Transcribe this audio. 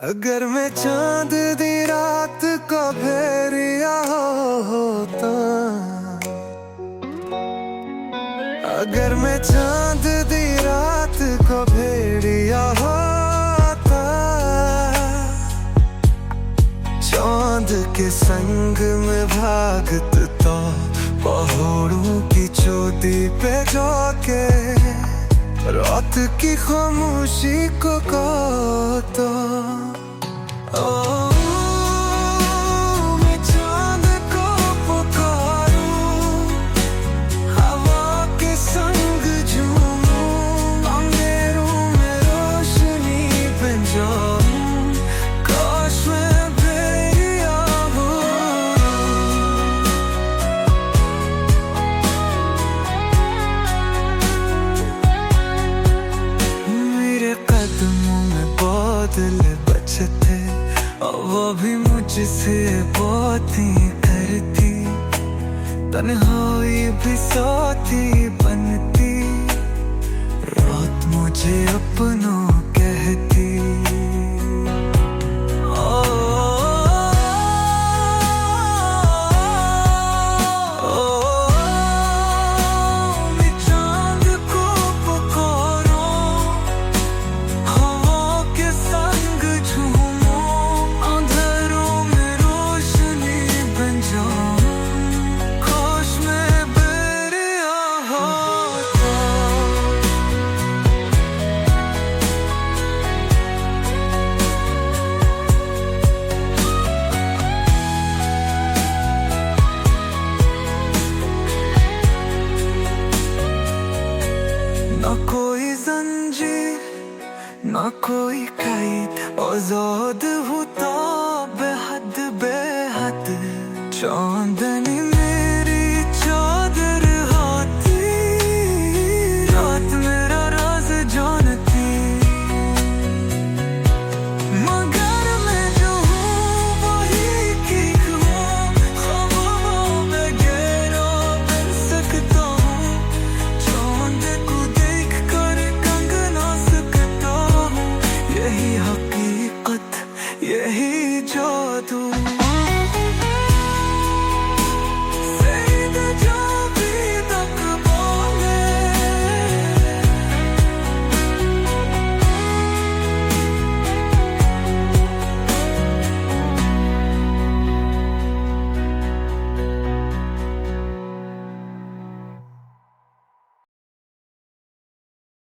अगर मैं चांद दी रात को भेरिया होता, अगर मैं चांद दी रात को भेड़िया होता, चांद के संग में भागत तो पहाड़ों की चोटी पे जाके रात की खामोशी को गाता। मैं चांद को पुकारूं, हवा के संग झूमूं, अंधेरों में रोशनी बन जाऊं, काश मैं भेड़िया हूँ। मेरे कदमों में बादल बचे थे, वो भी मुझसे बहुत ही करती, तन्हाई भी साथी बनती, रात मुझे अपनों कहती। मैं चांद को पुकारूं, हवा के संग झूमूं, अंधेरों में रोशनी बन जाऊं, काश मैं भेड़िया होता। ना कोई जंजीर, ना कोई कैद, आजाद होता बेहद बेहद चांद